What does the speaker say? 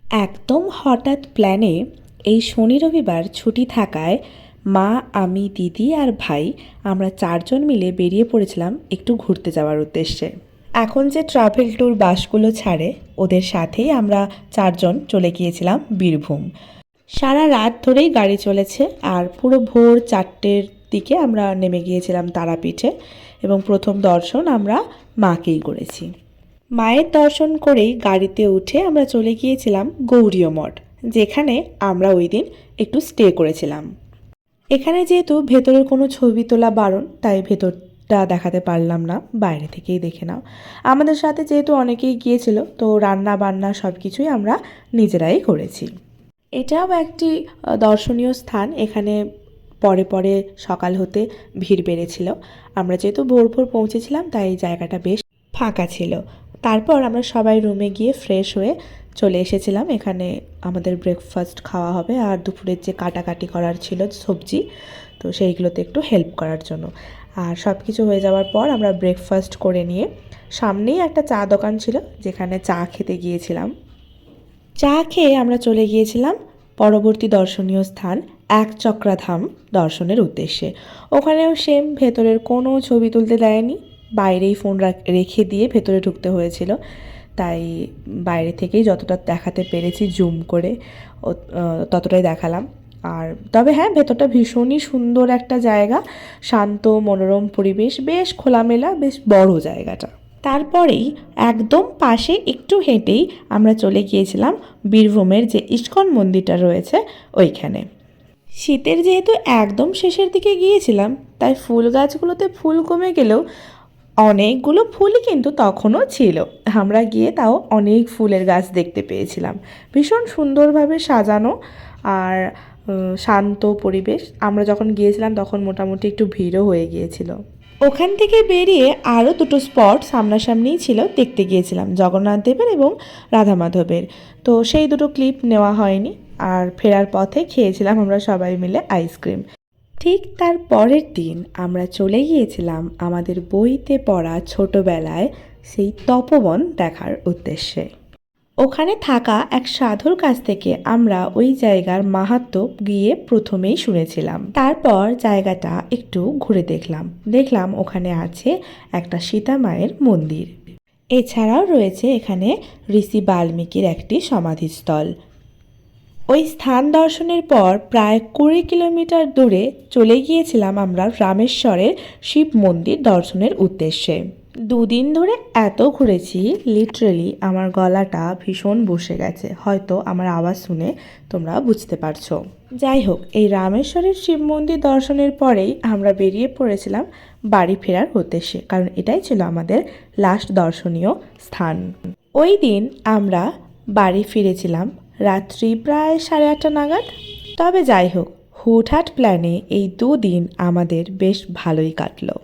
একদম হঠাৎ প্ল্যানে এই শনি রবিবার ছুটি থাকায় মা, আমি, দিদি আর ভাই আমরা চারজন মিলে বেরিয়ে পড়েছিলাম একটু ঘুরতে যাওয়ার উদ্দেশ্যে। এখন যে ট্রাভেল ট্যুর বাসগুলো ছাড়ে ওদের সাথেই আমরা চারজন চলে গিয়েছিলাম বীরভূম। সারা রাত ধরেই গাড়ি চলেছে আর পুরো ভোর 4টের দিকে আমরা নেমে গিয়েছিলাম তারাপীঠে এবং প্রথম দর্শন আমরা মাকেই করেছি। মায়ের দর্শন করেই গাড়িতে উঠে আমরা চলে গিয়েছিলাম গৌরীয় মঠ, যেখানে আমরা ওই দিন একটু স্টে করেছিলাম। এখানে যেহেতু ভেতরের কোনো ছবি তোলা বারণ, তাই ভেতরটা দেখাতে পারলাম না, বাইরে থেকেই দেখে নাও। আমাদের সাথে যেহেতু অনেকেই গিয়েছিল, তো রান্না বান্না সব কিছুই আমরা নিজেরাই করেছি। এটাও একটি দর্শনীয় স্থান। এখানে পরে পরে সকাল হতে ভিড় বেড়েছিল। আমরা যেহেতু ভোর ভোর পৌঁছেছিলাম, তাই এই জায়গাটা বেশ ফাঁকা ছিল। তারপর আমরা সবাই রুমে গিয়ে ফ্রেশ হয়ে চলে এসেছিলাম। এখানে আমাদের ব্রেকফাস্ট খাওয়া হবে আর দুপুরের যে কাটাকাটি করার ছিল সবজি, তো সেইগুলোতে একটু হেল্প করার জন্য। আর সব কিছু হয়ে যাওয়ার পর আমরা ব্রেকফাস্ট করে নিয়ে সামনেই একটা চা দোকান ছিল, যেখানে চা খেতে গিয়েছিলাম। চা খেয়ে আমরা চলে গিয়েছিলাম পরবর্তী দর্শনীয় স্থান একচক্রাধাম দর্শনের উদ্দেশ্যে। ওখানেও সেম, ভেতরের কোনো ছবি তুলতে দেয়নি, বাইরেই ফোন রেখে দিয়ে ভেতরে ঢুকতে হয়েছিল। তাই বাইরে থেকেই যতটা দেখাতে পেরেছি জুম করে ততটাই দেখালাম। আর তবে হ্যাঁ, ভেতরটা ভীষণই সুন্দর একটা জায়গা, শান্ত মনোরম পরিবেশ, বেশ খোলামেলা, বেশ বড় জায়গাটা। তারপরেই একদম পাশে একটু হেঁটেই আমরা চলে গিয়েছিলাম বীরভূমের যে ইস্কন মন্দিরটা রয়েছে ওইখানে। শীতের যেহেতু একদম শেষের দিকে গিয়েছিলাম, তাই ফুল গাছগুলোতে ফুল কমে গেলেও অনেকগুলো ফুলই কিন্তু তখনও ছিল। আমরা গিয়ে তাও অনেক ফুলের গাছ দেখতে পেয়েছিলাম, ভীষণ সুন্দরভাবে সাজানো আর শান্ত পরিবেশ। আমরা যখন গিয়েছিলাম তখন মোটামুটি একটু ভিড়ও হয়ে গিয়েছিল। ওখান থেকে বেরিয়ে আরও দুটো স্পট সামনাসামনিই ছিল, দেখতে গিয়েছিলাম জগন্নাথ দেবের এবং রাধা মাধবের। তো সেই দুটো ক্লিপ নেওয়া হয়নি। আর ফেরার পথে খেয়েছিলাম আমরা সবাই মিলে আইসক্রিম। ঠিক তার পরের দিন আমরা চলে গিয়েছিলাম আমাদের বইতে পড়া ছোটবেলায় সেই তপবন দেখার উদ্দেশ্যে। ওখানে থাকা এক সাধুর কাছ থেকে আমরা ওই জায়গার মাহাত্ম্য গিয়ে প্রথমেই শুনেছিলাম। তারপর জায়গাটা একটু ঘুরে দেখলাম ওখানে আছে একটা সীতা মায়ের মন্দির। এছাড়াও রয়েছে এখানে ঋষি বাল্মীকির একটি সমাধিস্থল। ওই স্থান দর্শনের পর প্রায় 20 কিলোমিটার দূরে চলে গিয়েছিলাম আমরা রামেশ্বরের শিব মন্দির দর্শনের উদ্দেশ্যে। 2 দিন ধরে এত ঘুরেছি, লিটারেলি আমার গলাটা ভীষণ বসে গেছে, হয়তো আমার আওয়াজ শুনে তোমরা বুঝতে পারছো। যাই হোক, এই রামেশ্বরের শিব মন্দির দর্শনের পরেই আমরা বেরিয়ে পড়েছিলাম বাড়ি ফেরার উদ্দেশ্যে, কারণ এটাই ছিল আমাদের লাস্ট দর্শনীয় স্থান। ওই দিন আমরা বাড়ি ফিরেছিলাম রাত্রি প্রায় 8:30 নাগাদ। তবে যাই হোক, হুটহাট প্ল্যানে এই 2 দিন আমাদের বেশ ভালোই কাটলো।